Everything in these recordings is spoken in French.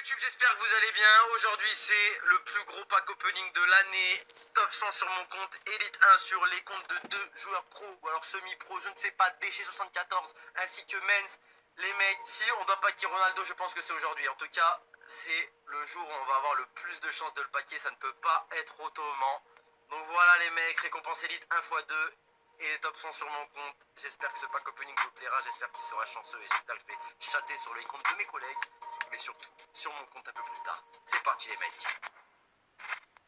YouTube, j'espère que vous allez bien. Aujourd'hui c'est le plus gros pack opening de l'année. Top 100 sur mon compte, Elite 1 sur les comptes de 2 joueurs pro ou alors semi-pro, je ne sais pas, Déchet74 ainsi que Mens. Les mecs, si on doit packer Ronaldo, je pense que c'est aujourd'hui. En tout cas, c'est le jour où on va avoir le plus de chances de le packer, ça ne peut pas être autrement. Donc voilà les mecs, récompense Elite 1 x 2 et les top 100 sur mon compte. J'espère que ce pack opening vous plaira, j'espère qu'il sera chanceux et j'espère que je vais chatter sur les comptes de mes collègues, mais surtout sur mon compte un peu plus tard. C'est parti les mecs.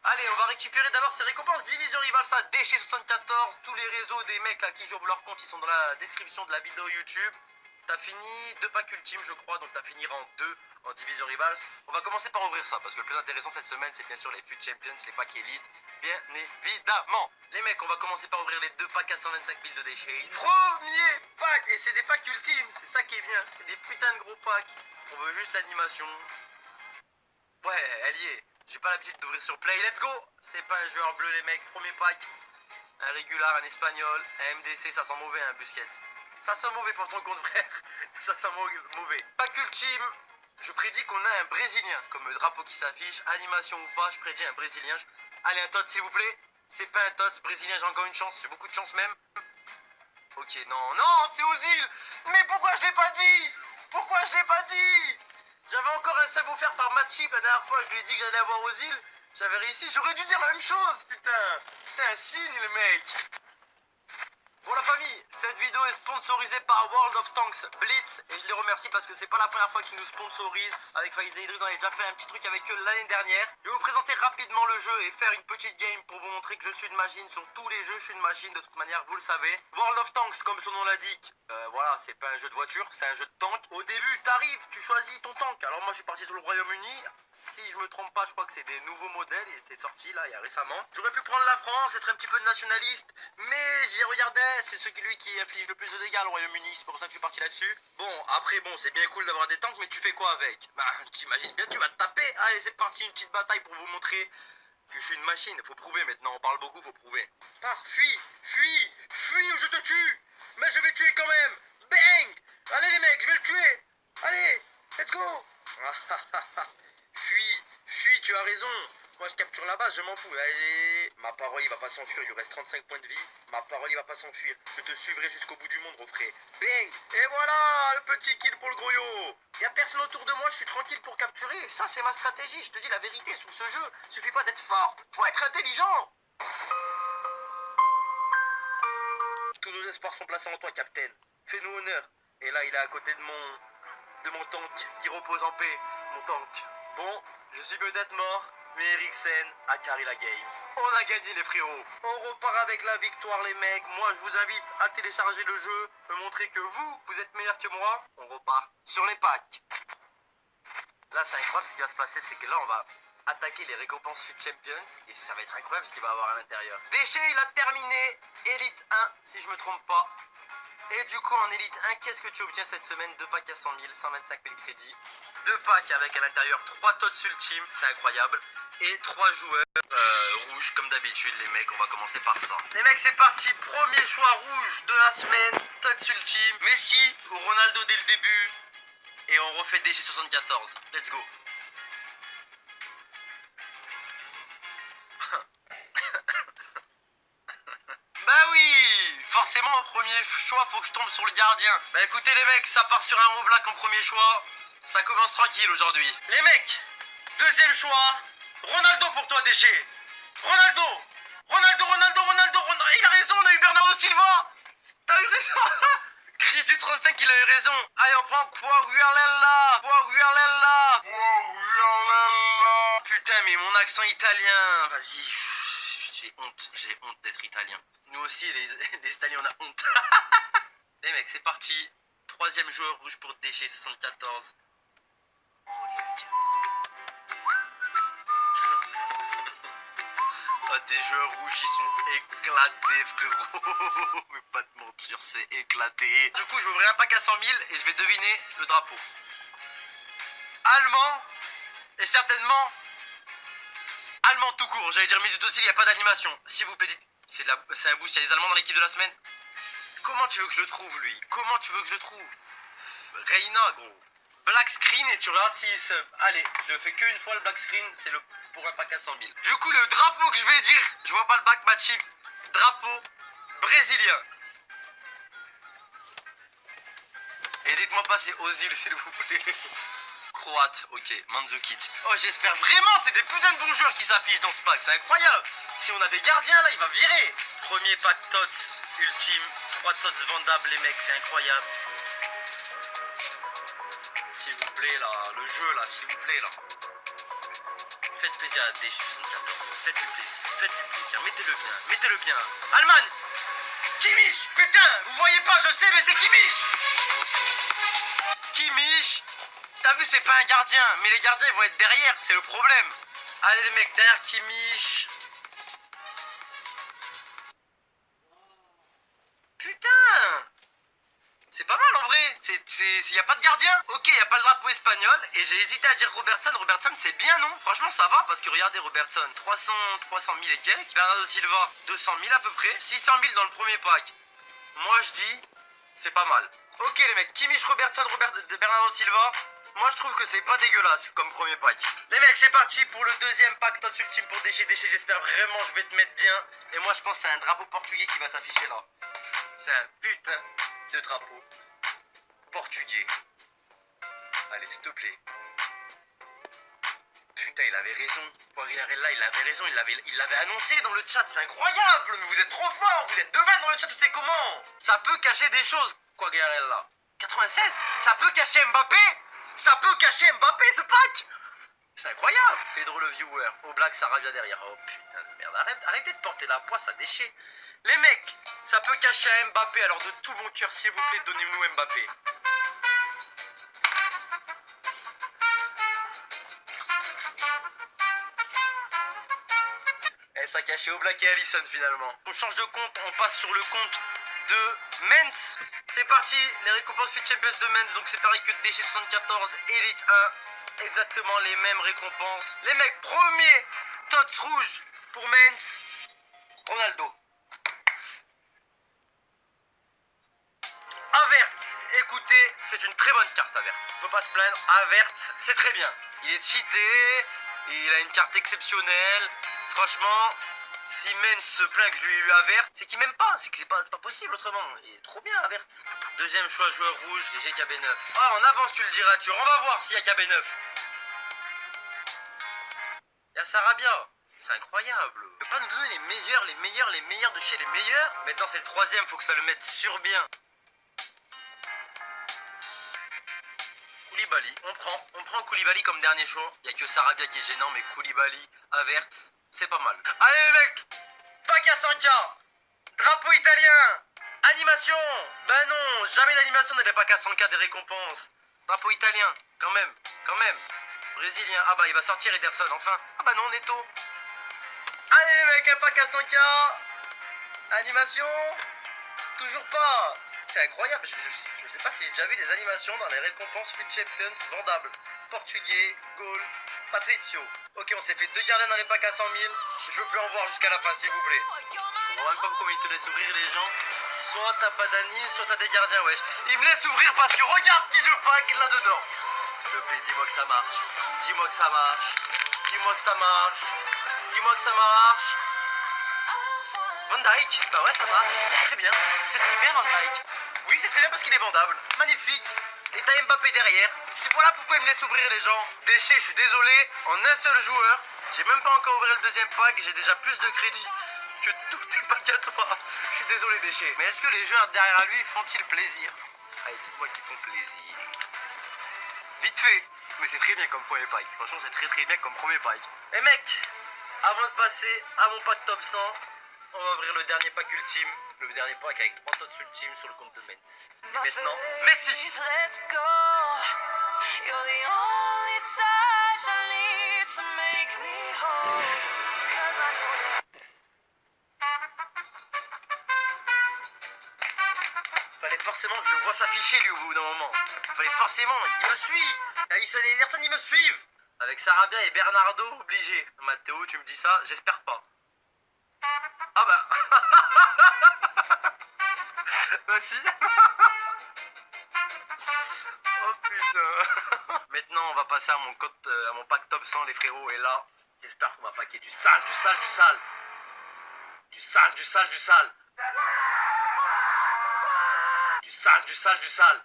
Allez, on va récupérer d'abord ces récompenses. Division Rival, ça, Déchet74, tous les réseaux des mecs à qui j'ouvre leur compte, ils sont dans la description de la vidéo YouTube. T'as fini 2 packs ultimes je crois, donc t'as fini en 2 en Division Rivals. On va commencer par ouvrir ça, parce que le plus intéressant cette semaine c'est bien sûr les FUT Champions, les packs Elite, bien évidemment. Les mecs, on va commencer par ouvrir les 2 packs à 125 000 de déchets. Premier pack, et c'est des packs ultimes, c'est ça qui est bien, c'est des putains de gros packs. On veut juste l'animation. Ouais, elle y est. J'ai pas l'habitude d'ouvrir sur Play, let's go. C'est pas un joueur bleu les mecs, premier pack. Un régular, un espagnol, un MDC, ça sent mauvais un Busquets. Ça sent mauvais pour ton compte frère. Ça sent mauvais. Pack ultime. Je prédis qu'on a un Brésilien. Comme le drapeau qui s'affiche. Animation ou pas, je prédis un Brésilien. Allez, un TOTS s'il vous plaît. C'est pas un TOTS. Brésilien, j'ai encore une chance. J'ai beaucoup de chance même. Ok, non, non, c'est Ozil. Mais pourquoi je l'ai pas dit? Pourquoi je l'ai pas dit? J'avais encore un sub offert par Matchip. La dernière fois, je lui ai dit que j'allais avoir Ozil. J'avais réussi. J'aurais dû dire la même chose, putain. C'était un signe, le mec. Bon la famille, cette vidéo est sponsorisée par World of Tanks Blitz et je les remercie parce que c'est pas la première fois qu'ils nous sponsorisent. Avec Faiz et Idriss, on a déjà fait un petit truc avec eux l'année dernière. Je vais vous présenter rapidement le jeu et faire une petite game pour vous montrer que je suis une machine. Sur tous les jeux, je suis une machine de toute manière, vous le savez. World of Tanks, comme son nom l'indique, voilà, c'est pas un jeu de voiture, c'est un jeu de tank. Au début, t'arrives, tu choisis ton tank. Alors moi je suis parti sur le Royaume-Uni. Si je me trompe pas, je crois que c'est des nouveaux modèles, ils étaient sortis là il y a récemment. J'aurais pu prendre la France, être un petit peu nationaliste, mais j'y regardais, c'est celui qui inflige le plus de dégâts le Royaume-Uni, c'est pour ça que je suis parti là-dessus. Bon, après bon, c'est bien cool d'avoir des tanks, mais tu fais quoi avec? Bah, t'imagines bien, tu vas te taper. Allez, c'est parti, une petite bataille pour vous montrer que je suis une machine. Faut prouver maintenant, on parle beaucoup, faut prouver. Ah, fuis, fuis, fuis ou je te tue. Mais je vais tuer quand même. Bang. Allez les mecs, je vais le tuer. Allez, let's go. Fuis, fuis, tu as raison. Moi je capture la base, je m'en fous. Allez. Ma parole il va pas s'enfuir, il lui reste 35 points de vie. Ma parole il va pas s'enfuir. Je te suivrai jusqu'au bout du monde, refrais. Bang. Et voilà, le petit kill pour le gros yo. Y a personne autour de moi, je suis tranquille pour capturer. Ça c'est ma stratégie, je te dis la vérité sur ce jeu. Suffit pas d'être fort, faut être intelligent. Tous nos espoirs sont placés en toi, Captain. Fais-nous honneur. Et là, il est à côté de mon tank qui repose en paix. Mon tank. Bon, je suis peut-être mort, mais Eriksen a carré la game. On a gagné les frérots. On repart avec la victoire les mecs. Moi, je vous invite à télécharger le jeu, me montrer que vous êtes meilleurs que moi. On repart sur les packs. Là, c'est incroyable ce qui va se passer, c'est que là, on va attaquer les récompenses FUT Champions et ça va être incroyable ce qu'il va avoir à l'intérieur. Déchet, il a terminé Elite 1, si je me trompe pas. Et du coup, en Elite 1, qu'est-ce que tu obtiens cette semaine? 2 packs à 100 000, 125 000 crédits. 2 packs avec à l'intérieur 3 TOTS ultimes, c'est incroyable. Et 3 joueurs rouges, comme d'habitude, les mecs, on va commencer par ça. Les mecs, c'est parti, premier choix rouge de la semaine, TOTS ultime. Messi ou Ronaldo dès le début. Et on refait Déchet74. Let's go. Bah oui, forcément au premier choix faut que je tombe sur le gardien. Bah écoutez les mecs, ça part sur un Roblack en premier choix. Ça commence tranquille aujourd'hui. Les mecs, deuxième choix, Ronaldo pour toi Déchet. Ronaldo. Il a raison, on a eu Bernardo Silva. T'as eu raison. Chris du 35, il a eu raison. Allez, on prend Quagliarella. Putain, mais mon accent italien. Vas-y, j'ai honte d'être italien. Nous aussi, les Italiens, on a honte. Les mecs, c'est parti. Troisième joueur rouge pour Déchet 74. Ah, des joueurs rouges, ils sont éclatés, frérot. Mais pas te mentir, c'est éclaté. Du coup, je vais ouvrir un pack à 100 000 et je vais deviner le drapeau. Allemand et certainement allemand tout court. J'allais dire Mesut Özil, il n'y a pas d'animation. S'il vous plaît, dites, c'est un boost, il y a des Allemands dans l'équipe de la semaine. Comment tu veux que je le trouve, lui? Comment tu veux que je le trouve? Reina, gros. black screen et tu regardes s'il sub. Allez, je le fais qu'une fois le black screen, c'est le pour un pack à 100 000. Du coup, le drapeau que je vais dire, je vois pas le back match, drapeau brésilien. Et dites-moi pas c'est Ozil s'il vous plaît. Croate, ok, Mandzukic. Oh j'espère vraiment, c'est des putains de bons joueurs qui s'affichent dans ce pack, c'est incroyable. Si on a des gardiens là, il va virer. Premier pack Tots, ultime, 3 Tots vendables les mecs, c'est incroyable. S'il vous plaît là, le jeu là, s'il vous plaît là. Faites plaisir à DG74, faites-lui plaisir, mettez-le bien. Allemagne, Kimmich, putain, vous voyez pas, je sais, mais c'est Kimmich. Kimmich, t'as vu, c'est pas un gardien, mais les gardiens ils vont être derrière, c'est le problème. Allez les mecs, derrière Kimmich. Putain, c'est pas mal en vrai. Y a pas de gardien. Ok, y a pas le drapeau espagnol. Et j'ai hésité à dire Robertson. Robertson c'est bien non? Franchement ça va parce que regardez Robertson, 300 000 et quelques. Bernardo Silva, 200 000 à peu près. 600 000 dans le premier pack. Moi je dis, c'est pas mal. Ok les mecs, Kimmich, Robertson, Bernardo Silva. Moi je trouve que c'est pas dégueulasse comme premier pack. Les mecs c'est parti pour le deuxième pack Tots Ultime pour Déchet. J'espère vraiment je vais te mettre bien. Et moi je pense que c'est un drapeau portugais qui va s'afficher là. C'est un putain de drapeau portugais. Allez s'il te plaît. Putain il avait raison. Quagliarella il avait raison. Il l'avait annoncé dans le chat. C'est incroyable. Mais vous êtes trop fort. Vous êtes devant dans le chat. Tu sais comment? Ça peut cacher des choses. Quagliarella 96. Ça peut cacher Mbappé. Ça peut cacher Mbappé ce pack. C'est incroyable. Pedro le viewer. Oblak Sarabia derrière. Oh putain de merde. Arrêtez de porter la poisse à déchets. Les mecs, ça peut cacher à Mbappé. Alors de tout mon cœur, s'il vous plaît, donnez-nous Mbappé. Et ça cachait Oblak et Alisson finalement. On change de compte, on passe sur le compte de Mens. C'est parti, les récompenses FUT Champions de Mens. Donc c'est pareil que DG74 Elite 1. Exactement les mêmes récompenses. Les mecs, premier Tots rouge pour Mens. Ronaldo. Havertz, écoutez, c'est une très bonne carte Havertz. On peut pas se plaindre, Havertz, c'est très bien. Il est cheaté, il a une carte exceptionnelle. Franchement, si Mens se plaint que je lui ai eu Havertz, c'est qu'il m'aime pas, c'est que c'est pas possible autrement. Il est trop bien Havertz. Deuxième choix joueur rouge, les GB9. Ah, en avance tu le diras, on va voir s'il y a KB9. Il y a Sarabia. C'est incroyable. Il peut pas nous donner les meilleurs de chez les meilleurs. Maintenant c'est le troisième, faut que ça le mette sur bien. Koulibaly, on prend Koulibaly comme dernier choix. Il n'y a que Sarabia qui est gênant, mais Koulibaly, Havertz, c'est pas mal. Allez les mecs, pack à 100K, drapeau italien, animation. Ben non, jamais d'animation dans les packs à 100K des récompenses. Drapeau italien, quand même. Brésilien, ah bah il va sortir Ederson enfin. Ah bah non, Neto. Allez les mecs, un pack à 100K, animation, toujours pas. C'est incroyable, je sais pas si j'ai déjà vu des animations dans les récompenses FUT Champions vendables. Portugais, Gaulle, Patricio. Ok, on s'est fait 2 gardiens dans les packs à 100 000. Je veux plus en voir jusqu'à la fin, s'il vous plaît. Je comprends même pas pourquoi ils te laissent ouvrir les gens. Soit t'as pas d'anime, soit t'as des gardiens, wesh. Ils me laissent ouvrir parce que regarde qui je pack là-dedans. S'il te plaît, dis-moi que ça marche. Dis-moi que ça marche. Dis-moi que ça marche. Dis-moi que ça marche. Van Dijk, bah ouais ça marche, très bien, c'est très bien Van Dijk. Oui c'est très bien parce qu'il est vendable, magnifique. Et t'as Mbappé derrière, c'est voilà pourquoi il me laisse ouvrir les gens. Déchet, je suis désolé, en un seul joueur, j'ai même pas encore ouvert le deuxième pack, j'ai déjà plus de crédit que tous tes packs à toi. Je suis désolé Déchet, mais est-ce que les joueurs derrière lui font-ils plaisir? Allez dites-moi qu'ils font plaisir. Vite fait, mais c'est très bien comme premier pack, franchement c'est très bien comme premier pack. Et mec, avant de passer à mon pack top 100, on va ouvrir le dernier pack ultime. Le dernier pack avec 3 Tots ultimes sur le compte de Mens. Et maintenant, Messi. Fallait forcément que je le vois s'afficher lui au bout d'un moment. Fallait forcément, il me suit. Alisson et Ederson, ils me suivent. Avec Sarabia et Bernardo, obligé. Matteo, tu me dis ça, j'espère pas. Ah bah. Bah si. Oh putain. Maintenant, on va passer à mon pack top 100, les frérots. Et là, j'espère qu'on va paquer du sale, du sale, du sale. Du sale, du sale, du sale. Du sale, du sale, du sale.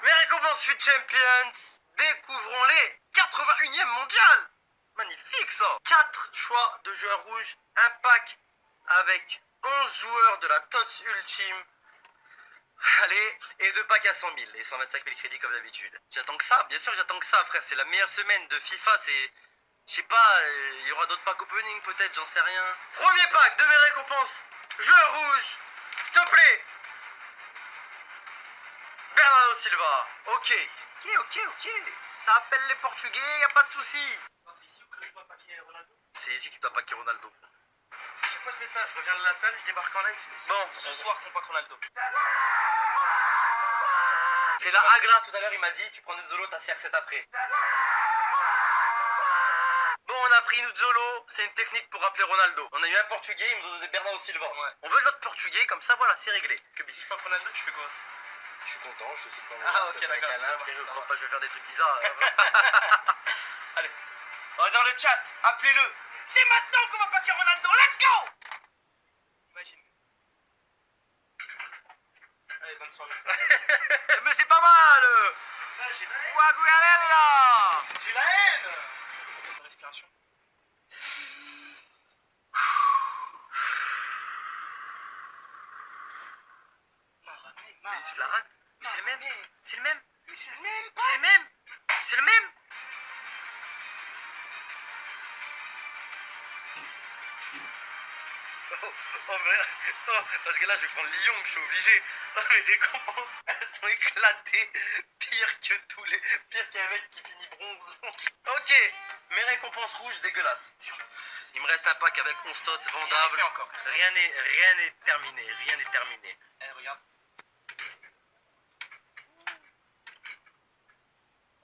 Mes récompenses FUT Champions. Découvrons les 81e mondial. Magnifique ça. 4 choix de joueurs rouges. Un pack avec 11 joueurs de la TOTS Ultime. Allez, et 2 packs à 100 000 et 125 000 crédits comme d'habitude. J'attends que ça, bien sûr j'attends que ça frère, c'est la meilleure semaine de FIFA, c'est... Je sais pas, il y aura d'autres packs opening peut-être, j'en sais rien. Premier pack de mes récompenses, joueur rouge, s'il te plaît. Bernardo Silva, ok. Ok, ça appelle les Portugais, y a pas de souci. C'est ici que je dois paquer Ronaldo. C'est ici que tu dois paquer Ronaldo. Chaque fois c'est ça, je reviens de la salle, je débarque en live, bon, ce soir ton pack Ronaldo. C'est la Agra tout à l'heure, il m'a dit tu prends Nuzzolo, t'as CR7 après. Bon, on a pris Nuzzolo, c'est une technique pour rappeler Ronaldo. On a eu un portugais, il nous donne Bernardo Silva. Ouais. On veut l'autre portugais, comme ça voilà, c'est réglé. Que si je frappe Ronaldo, tu fais quoi? Je suis content, je suis aussi content. Ah ok d'accord, je crois pas que je vais faire des trucs bizarres. Allez, oh, dans le chat, appelez-le. C'est maintenant qu'on va paquer Ronaldo, let's go. Imagine. Allez, bonne soirée. Mais c'est pas mal. J'ai la haine. J'ai la haine. Respiration. Mais il se la rate. Mais c'est le même. C'est le même. Mais c'est le même. C'est le même. C'est le même. Oh merde. Oh, parce que là je vais prendre Lyon, je suis obligé. Oh, mes récompenses, elles sont éclatées. Pire qu'un mec qui finit bronze. Ok, mes récompenses rouges dégueulasses. Il me reste un pack avec 11 tots vendables. Rien n'est terminé. Rien n'est terminé. Eh, regarde.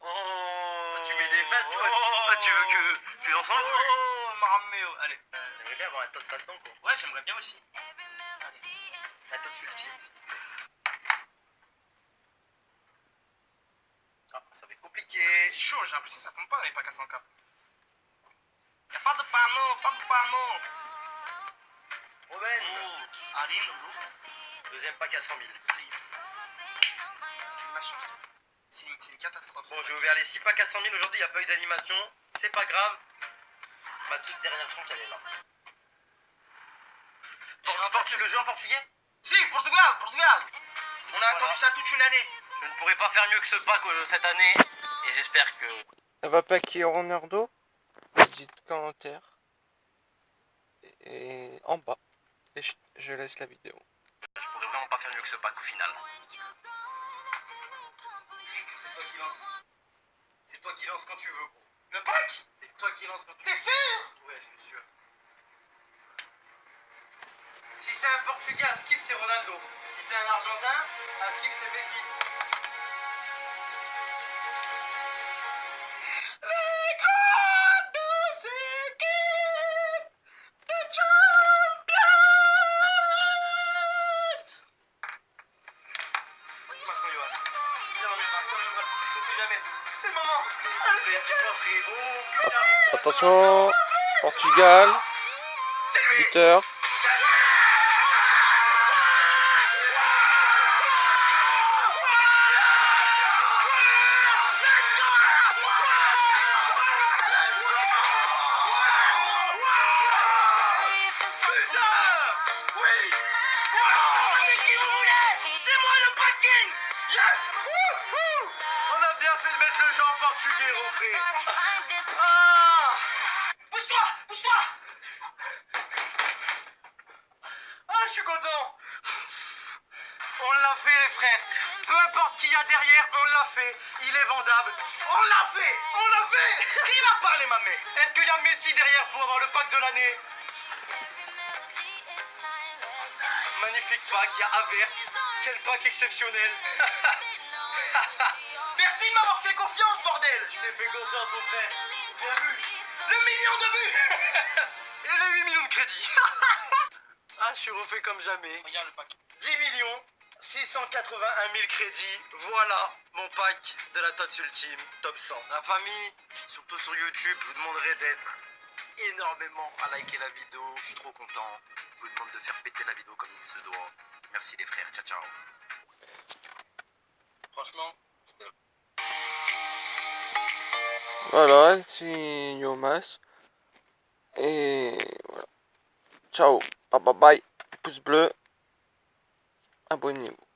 Oh, tu mets des fêtes, toi. Oh, tu veux que j'en sens. Oh, Marameo. Allez. J'aimerais bien avoir un tots là-dedans, quoi. Ouais, j'aimerais bien aussi. Allez. Un tots ultime. Ah, ça va être compliqué. C'est chaud, j'ai l'impression que ça tombe pas dans les packs à 100K. Y'a pas de panneau, pas de panneau. Romain. Aline. Deuxième pack à 100 000. Ma chance. C'est une catastrophe. Bon, j'ai ouvert les 6 packs à 100 000 aujourd'hui, il n'y a pas eu d'animation. C'est pas grave. Ma toute dernière chance, elle est là. Le jeu en portugais? Si, Portugal. On a attendu ça toute une année. Je ne pourrais pas faire mieux que ce pack cette année. Et j'espère que... Elle va paquer Ronaldo. Dites commentaire. Et en bas. Et je laisse la vidéo. Je pourrais vraiment pas faire mieux que ce pack au final. C'est toi qui lance quand tu veux. Le pack? C'est toi qui lance quand tu veux. T'es sûr? Ouais, je suis sûr. Si c'est un Portugais, à skip c'est Ronaldo. Si c'est un Argentin, à skip c'est Messi. Les grandes équipes de Champions. C'est maintenant, Johan. Viens, on sait jamais. C'est le moment. Attention, Portugal, buteur. On a bien fait de mettre le jeu en portugais, Ronfré. Ah, pousse-toi. Ah, je suis content. On l'a fait, les frères. Peu importe qui y a derrière, on l'a fait. Il est vendable. On l'a fait. Il va pas, les mamés. Est-ce qu'il y a Messi derrière pour avoir le pack de l'année? Magnifique pack, il y a Avert. Quel pack exceptionnel. Merci de m'avoir fait confiance, bordel. J'ai fait confiance, mon frère. Bien vu. Le million de vues. Et les 8 millions de crédits. Ah, je suis refait comme jamais. Regarde le pack. 10 millions, 681 000 crédits, voilà mon pack de la TOTS Ultime Top 100. La famille, surtout sur YouTube, je vous demanderai d'être énormément à liker la vidéo, je suis trop content. Je vous demande de faire péter la vidéo comme il se doit. Merci les frères, ciao ciao. Franchement, Voilà, c'est Yomas. Et voilà. Ciao. Bye bye bye. Pouce bleu. Abonnez-vous.